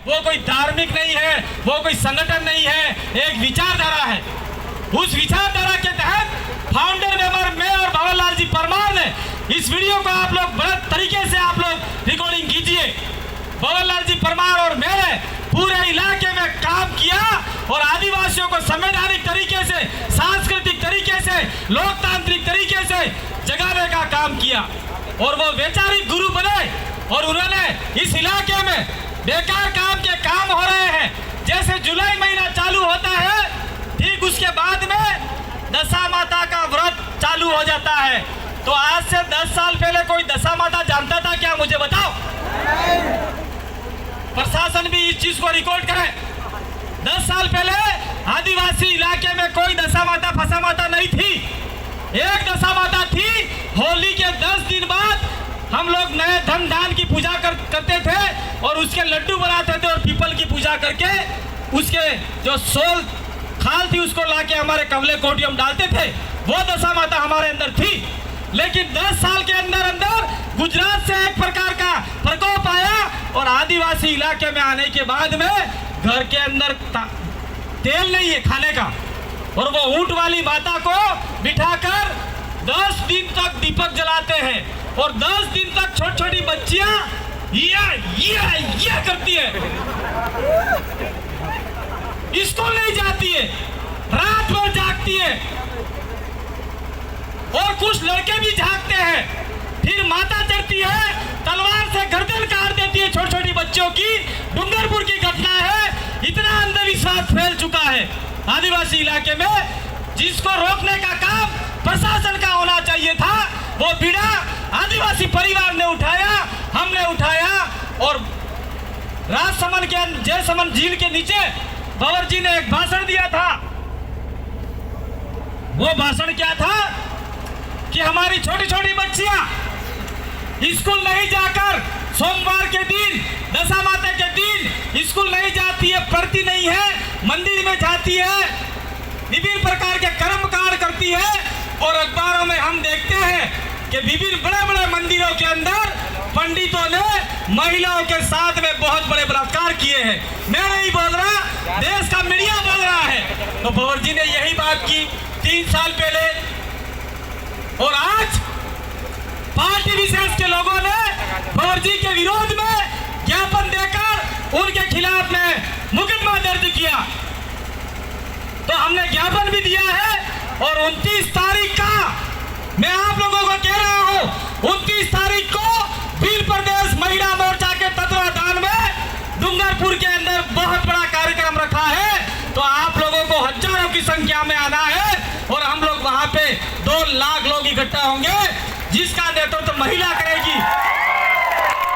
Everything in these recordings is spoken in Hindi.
वो कोई धार्मिक नहीं है, वो कोई संगठन नहीं है, एक विचारधारा है। उस विचारधारा के तहत फाउंडर मेंबर मैं और भंवरलाल जी परमार ने इस वीडियो को आप लोग बड़े तरीके से आप लोग रिकॉर्डिंग कीजिए। भंवरलाल जी परमार और मैंने पूरे इलाके में काम किया और आदिवासियों को संवैधानिक तरीके से, सांस्कृतिक तरीके से, लोकतांत्रिक तरीके से जगाने का काम किया और वो वैचारिक गुरु बने। और उन्होंने इस इलाके में बेकार काम हो रहे हैं, जैसे जुलाई महीना चालू होता है ठीक उसके बाद में दशा माता का व्रत चालू हो जाता है। तो आज से 10 साल पहले कोई दशा माता जानता था क्या? मुझे बताओ। प्रशासन भी इस चीज को रिकॉर्ड करे। 10 साल पहले आदिवासी इलाके में कोई दशा माता फसा माता नहीं थी। एक दशा माता थी। होली के 10 दिन बाद हम लोग नए धन धान की पूजा करते थे और उसके लड्डू बनाते थे और पीपल की पूजा करके उसके जो सोल खाल थी उसको लाके हमारे कमले कोटी हम डालते थे। वो दशा माता हमारे अंदर थी। लेकिन 10 साल के अंदर अंदर गुजरात से एक प्रकार का प्रकोप आया और आदिवासी इलाके में आने के बाद में घर के अंदर तेल नहीं है खाने का और वो ऊंट वाली माता को बिठाकर 10 दिन तक दीपक जलाते हैं और 10 दिन तक छोटी छोटी बच्चियां ये करती है, स्कूल नहीं जाती है, रात भर जागती है और कुछ लड़के भी जागते हैं। फिर माता चढ़ती है, तलवार से गर्दन काट देती है छोटी छोटी बच्चों की। डूंगरपुर की घटना है। इतना अंधविश्वास फैल चुका है आदिवासी इलाके में, जिसको रोकने का काम प्रशासन का होना चाहिए था। वो बीड़ा आदिवासी परिवार ने उठाया, हमने उठाया और राजसमंद के जयसमंद झील के नीचे भंवर जी ने एक भाषण दिया था। वो भाषण क्या था कि हमारी छोटी छोटी बच्चियां स्कूल नहीं जाकर सोमवार के दिन, दशा माता के दिन स्कूल नहीं जाती है, पढ़ती नहीं है, मंदिर में जाती है, विभिन्न प्रकार के कर्म कांड करती है। और अखबारों में हम देखते हैं कि विभिन्न बड़े बड़े मंदिरों के अंदर पंडितों ने महिलाओं के साथ में बहुत बड़े बलात्कार किए हैं। मैं नहीं बोल रहा, देश का मीडिया बोल रहा है। तो भंवर जी ने यही बात की 3 साल पहले और आज पार्टी विशेष के लोगों ने भंवर जी के विरोध में ज्ञापन देकर उनके खिलाफ में मुकदमा दर्ज किया। तो हमने ज्ञापन भी दिया है और 29 तारीख का मैं आप लोगों को कह रहा हूं, 29 तारीख को भील प्रदेश महिला मोर्चा के तत्वाधान में डूंगरपुर के अंदर बहुत बड़ा कार्यक्रम रखा है। तो आप लोगों को हजारों की संख्या में आना है और हम लोग वहां पे 2 लाख लोग इकट्ठा होंगे, जिसका नेतृत्व महिला करेगी।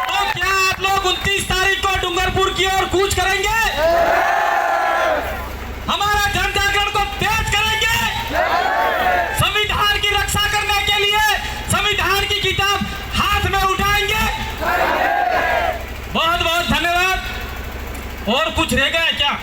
तो क्या आप लोग 29 तारीख को डूंगरपुर की ओर कूच करेंगे? हमारा जन जागरण को तेज करेंगे? संविधान की रक्षा करने के लिए संविधान की किताब हाथ में उठाएंगे? बहुत बहुत धन्यवाद। और कुछ रह गया क्या?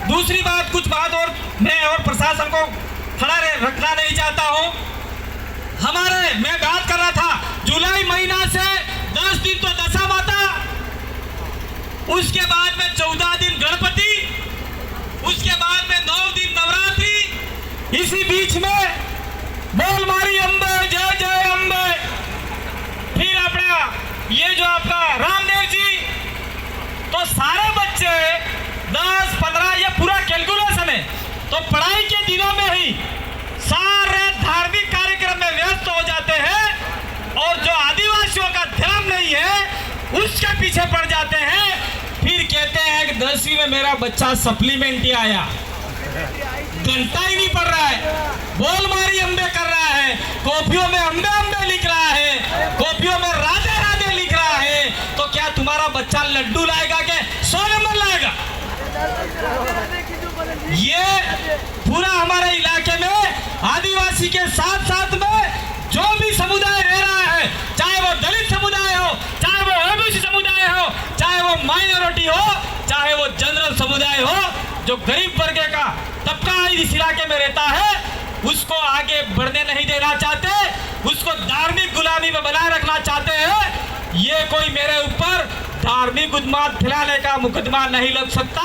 दूसरी बात, कुछ बात और मैं और प्रशासन को खड़ा रखना नहीं चाहता हूं। मैं बात कर रहा था जुलाई महीना से 10 दिन तो दशा माता, उसके बाद में 14 दिन गणपति, उसके बाद में 9 दिन नवरात्रि, इसी बीच में बोल मारी अम्बे जय जय अम्बे, फिर अपना ये जो आपका रामदेव जी। तो सारे बच्चे 10, 15 ये पूरा कैलकुलेशन है। तो पढ़ाई के दिनों में ही सारे धार्मिक कार्यक्रम में व्यस्त हो जाते हैं और जो आदिवासियों का ध्यान नहीं है उसके पीछे पड़ जाते हैं। फिर कहते हैं कि 10वीं में मेरा बच्चा सप्लीमेंट ही आया, घंटा ही नहीं पढ़ रहा है, बोल मारी अम्बे कर रहा है, कॉपियों में अम्बे अम्बे लिख रहा है, कॉपियों में राधे राधे लिख रहा है। तो क्या तुम्हारा बच्चा लड्डू लाएगा के 100 नंबर लाएगा? ये पूरा हमारे इलाके में आदिवासी के साथ साथ में जो भी समुदाय रह रहा है, चाहे वो दलित समुदाय हो, चाहे वो ओबीसी समुदाय हो, चाहे वो माइनॉरिटी हो, चाहे वो जनरल समुदाय हो, जो गरीब वर्ग का तबका इस इलाके में रहता है, उसको आगे बढ़ने नहीं देना चाहते, उसको धार्मिक गुलामी में बनाए रखना चाहते हैं। ये कोई मेरे ऊपर धार्मिक उन्माद फैलाने का मुकदमा नहीं लग सकता।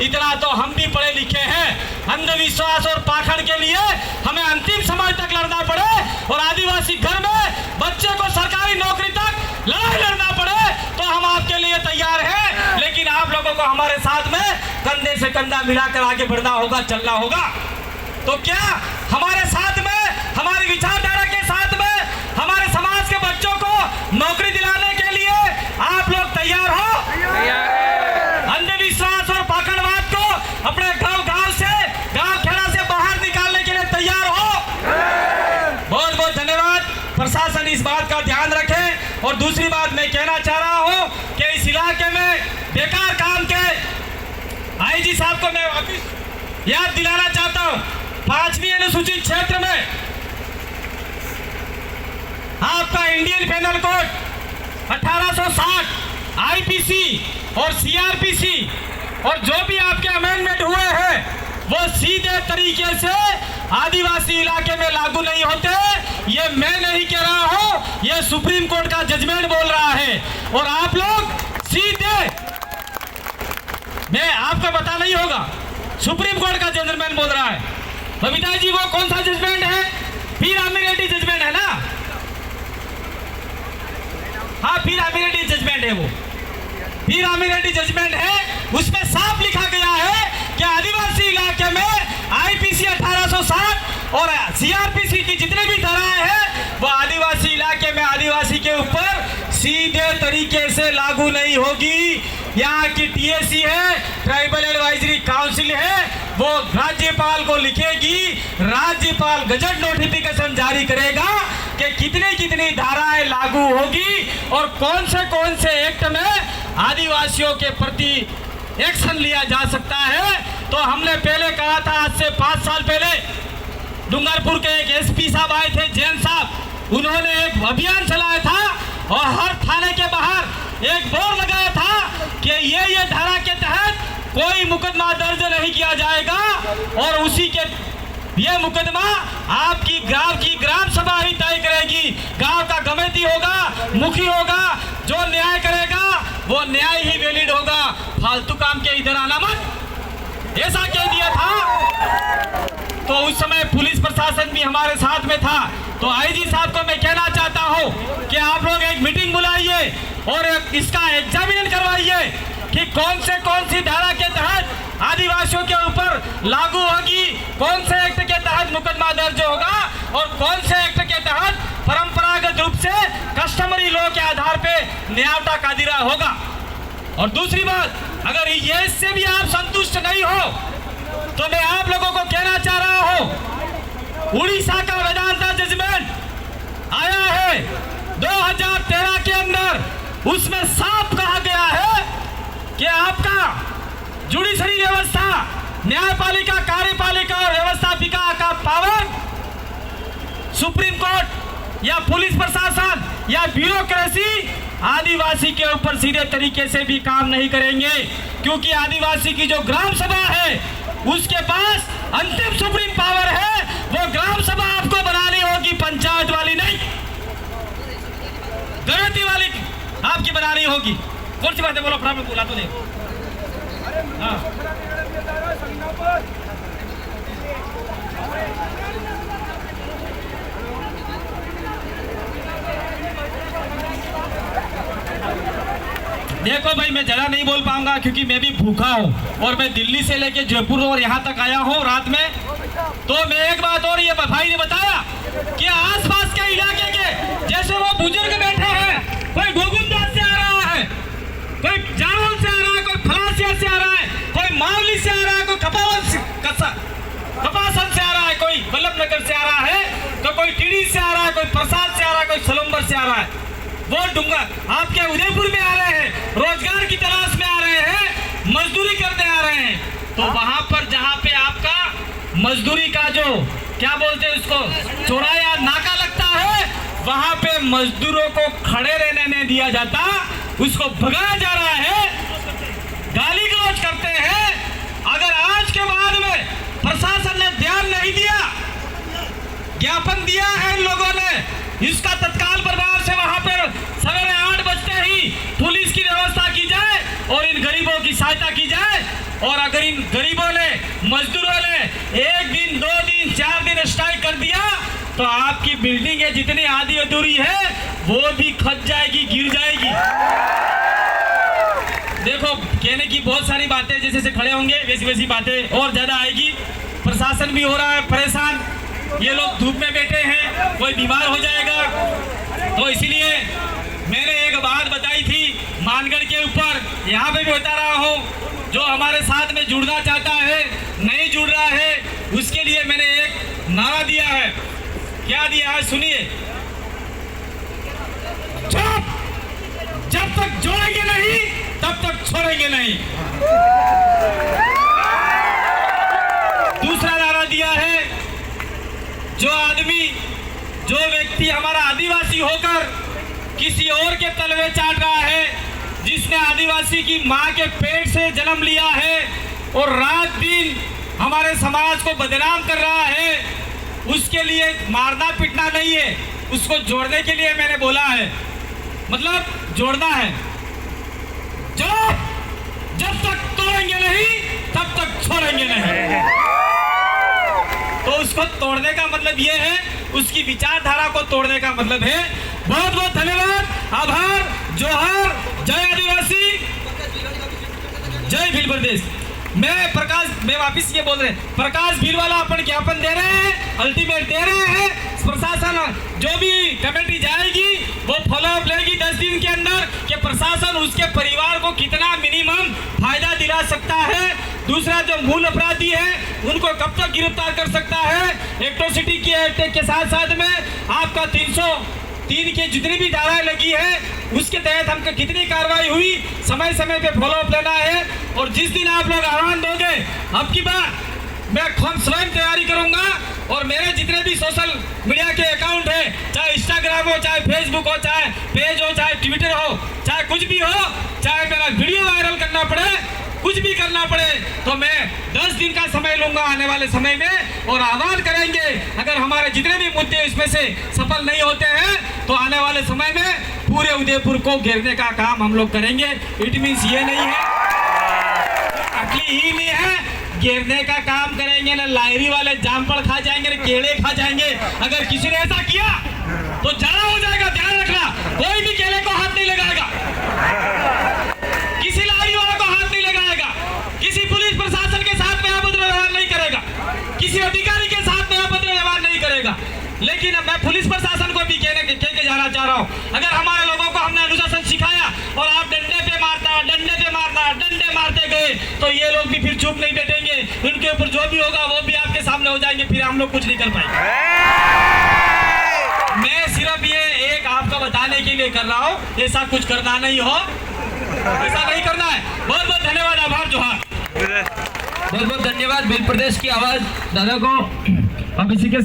इतना तो हम भी पढ़े लिखे हैं। अंधविश्वास और पाखंड के लिए हमें अंतिम समय तक लड़ना पड़े और आदिवासी घर में बच्चे को सरकारी नौकरी तक लड़ाई लड़ना पड़े तो हम आपके लिए तैयार हैं। लेकिन आप लोगों को हमारे साथ में कंधे से कंधा मिलाकर आगे बढ़ना होगा, चलना होगा। तो क्या हमारे साथ में, हमारी विचारधारा के साथ में हमारे समाज के बच्चों को नौकरी दिलाने के लिए आप लोग तैयार हो? अंधविश्वास और पाखंडवाद को अपने गांव से, गांव खेड़ा से बाहर निकालने के लिए तैयार हो? बहुत बहुत धन्यवाद। प्रशासन इस बात का ध्यान रखे। और दूसरी बात मैं कहना चाह रहा हूं कि इस इलाके में बेकार काम के आईजी साहब को मैं वापिस याद दिलाना चाहता हूं। 5वीं अनुसूचित क्षेत्र में आपका इंडियन पेनल कोड 1860, आईपीसी और सीआरपीसी और जो भी आपके अमेंडमेंट हुए हैं वो सीधे तरीके से आदिवासी इलाके में लागू नहीं होते। ये मैं नहीं कह रहा हूं, ये सुप्रीम कोर्ट का जजमेंट बोल रहा है। और आप लोग सीधे, मैं आपको पता नहीं होगा, सुप्रीम कोर्ट का जजमेंट बोल रहा है। बबीता जी वो कौन सा जजमेंट है? पीर आमिर रेड्डी जजमेंट है ना? हाँ, पीर आमिर रेड्डी जजमेंट है। वो पीर आमिर रेड्डी जजमेंट है। उसमें साफ लिखा गया है कि आदिवासी इलाके में आईपीसी 1860 और सीआरपीसी की जितने भी धाराएं हैं वो आदिवासी इलाके में आदिवासी के ऊपर सीधे तरीके से लागू नहीं होगी। यहाँ की टीएसी है, ट्राइबल एडवाइजरी काउंसिल है, वो राज्यपाल को लिखेगी, राज्यपाल गजट नोटिफिकेशन जारी करेगा कि कितनी कितनी धाराएं लागू होगी और कौन से एक्ट में आदिवासियों के प्रति एक्शन लिया जा सकता है। तो हमने पहले कहा था, आज से 5 साल पहले डूंगरपुर के एक एसपी साहब आए थे, जैन साहब, उन्होंने एक अभियान चलाया था और हर थाने के बाहर एक बोर्ड लगाया था कि ये धारा के तहत कोई मुकदमा दर्ज नहीं किया जाएगा और उसी के ये मुकदमा आपकी गांव की ग्राम सभा ही तय करेगी। गांव का कमेटी होगा, मुखी होगा, जो न्याय करेगा वो न्याय ही वैलिड होगा। फालतू काम के इधर आना मत, ऐसा कह दिया था। तो उस समय पुलिस प्रशासन भी हमारे साथ में था। तो आईजी साहब को मैं कहना चाहता हूं कि आप लोग एक मीटिंग बुलाइए और इसका एग्जामिनेशन करवाइए कि कौन सी धारा के तहत आदिवासियों के ऊपर लागू होगी, कौन से एक्ट के तहत मुकदमा दर्ज होगा और कौन से एक्ट के तहत परंपरागत रूप से कस्टमरी लॉ के आधार पे न्यायता कादिरा होगा। और दूसरी बात, अगर ये इससे भी आप संतुष्ट नहीं हो तो मैं आप लोगों को कहना चाह रहा हूं, उड़ीसा का वेदांता जजमेंट आया है 2013 के अंदर, उसमें साफ कहा गया है कि आपका जुडिशरी व्यवस्था, न्यायपालिका, कार्यपालिका और व्यवस्थापिका का पावर सुप्रीम कोर्ट या पुलिस प्रशासन या ब्यूरोक्रेसी आदिवासी के ऊपर सीधे तरीके से भी काम नहीं करेंगे, क्योंकि आदिवासी की जो ग्राम सभा है उसके पास अंतिम सुप्रीम पावर है। वो ग्राम सभा आपको बनानी होगी, पंचायत वाली नहीं, गणति वाली आपकी बनानी होगी। कौन सी बात है बोलो, फटाफट बोला तो नहीं। हाँ, देखो भाई, मैं ज़्यादा नहीं बोल पाऊंगा क्योंकि मैं भी भूखा हूँ और मैं दिल्ली से लेके जयपुर और यहाँ तक आया हूँ रात में। तो मैं एक बात और, ये भाई ने बताया कि आसपास के इलाके के जैसे वो बुजुर्ग बैठे हैं, कोई गोविंदास से आ रहा है, कोई जामुन से आ रहा है, कोई फलासिया से आ रहा है, कोई मावली से आ रहा है, कोई कपासन से आ रहा है, कोई बल्लभनगर से आ रहा है, तो कोई टीडी से आ रहा है, कोई प्रसाद से आ रहा है, कोई सलम्बर से आ रहा है। वो डूंगर आपके उदयपुर में आ रहे हैं, रोजगार की तलाश में आ रहे हैं, मजदूरी करने आ रहे हैं। तो वहां पर जहां पे आपका मजदूरी का जो क्या बोलते हैं उसको चौराया नाका लगता है, वहां पे मजदूरों को खड़े रहने नहीं दिया जाता, उसको भगाया जा रहा है, गाली गलौज करते हैं। अगर आज के बाद में प्रशासन ने ध्यान नहीं दिया, ज्ञापन दिया है इन लोगों ने, इसका तत्काल प्रभाव से वहां पर सवेरे 8 बजते सहायता की जाए। और अगर इन गरीबों ने, मजदूरों ने 1 दिन, 2 दिन, 4 दिन स्ट्राइक कर दिया तो आपकी बिल्डिंगें जितनी आधी अधूरी है वो भी खच जाएगी, गिर जाएगी। देखो, कहने की बहुत सारी बातें जैसे जैसे खड़े होंगे वैसी वैसी बातें और ज्यादा आएगी। प्रशासन भी हो रहा है परेशान, ये लोग धूप में बैठे हैं, कोई बीमार हो जाएगा। तो इसीलिए मैंने एक बात बताई थी मानगढ़ के ऊपर, यहाँ पे भी बता रहा हूँ, जो हमारे साथ में जुड़ना चाहता है, नहीं जुड़ रहा है, उसके लिए मैंने एक नारा दिया है। क्या दिया है सुनिए, जब तक जोड़ेंगे नहीं तब तक छोड़ेंगे नहीं। दूसरा नारा दिया है, जो आदमी, जो व्यक्ति हमारा आदिवासी होकर किसी और के तलवे चाट रहा है, जिसने आदिवासी की मां के पेट से जन्म लिया है और रात दिन हमारे समाज को बदनाम कर रहा है, उसके लिए मारना पीटना नहीं है, उसको जोड़ने के लिए मैंने बोला है। मतलब जोड़ना है, जब तक तोड़ेंगे नहीं तब तक छोड़ेंगे नहीं। तो उसको तोड़ने का मतलब ये है, उसकी विचारधारा को तोड़ने का मतलब है। बहुत बहुत धन्यवाद, आभार, जोहार, जय आदिवासी, जय भील प्रदेश। मैं वापिस ये बोल रहे हैं, प्रकाश भीलवाला अपन ज्ञापन दे रहे हैं, अल्टीमेट दे रहे हैं। प्रशासन जो भी कमेटी जाएगी वो फॉलोअप लेगी 10 दिन के अंदर कि प्रशासन उसके परिवार को कितना मिनिमम फायदा दिला सकता है। दूसरा, जो मूल अपराधी है उनको कब तक गिरफ्तार कर सकता है। एट्रोसिटी की एक्ट के साथ साथ में आपका 303 के जितनी भी धाराएं लगी है उसके तहत हमको कितनी कार्रवाई हुई, समय समय पे फॉलोअप लेना है। और जिस दिन आप लोग आह्वान दोगे, अब की बार मैं खुद स्वयं तैयारी करूंगा और मेरे जितने भी सोशल मीडिया के अकाउंट है, चाहे इंस्टाग्राम हो, चाहे फेसबुक हो, चाहे पेज हो, चाहे ट्विटर हो, चाहे कुछ भी हो, चाहे मेरा वीडियो वायरल करना पड़े, कुछ भी करना पड़े, तो मैं 10 दिन का समय लूंगा आने वाले समय में और आह्वान करेंगे। अगर हमारे जितने भी मुद्दे इसमें से सफल नहीं होते हैं तो आने वाले समय में पूरे उदयपुर को घेरने का काम हम लोग करेंगे। इट मीन्स ये नहीं है, अकली ही नहीं है, घेरने का काम करेंगे। ना लायरी वाले जामफल खा जाएंगे, ना केले खा जाएंगे। अगर किसी ने ऐसा किया तो जला हो जाएगा, ध्यान रखना। कोई भी केले को हाथ नहीं लगाएगा, किसी लायरी वाले को हाथ नहीं लगाएगा, किसी पुलिस प्रशासन के साथ में अभद्र व्यवहार नहीं करेगा, किसी अधिकारी के साथ में अभद्र व्यवहार नहीं करेगा। लेकिन मैं पुलिस प्रशासन को भी कह के जाना चाह रहा हूँ, अगर हमारे लोगों को हमने अनुशासन सिखाया और आप डंडे पे मारना, डंडे मारते गए तो ये लोग भी फिर चुप नहीं बैठेंगे। उनके ऊपर जो भी होगा वो भी आपके सामने हो जाएंगे, फिर हम लोग कुछ नहीं कर पाएंगे। मैं सिर्फ ये एक आपको बताने के लिए कर रहा हूँ, ऐसा कुछ करना नहीं हो, ऐसा नहीं करना है। बहुत बहुत धन्यवाद, आभार, जोहार। बहुत बहुत धन्यवाद भील प्रदेश की आवाज दादा को। अब इसी के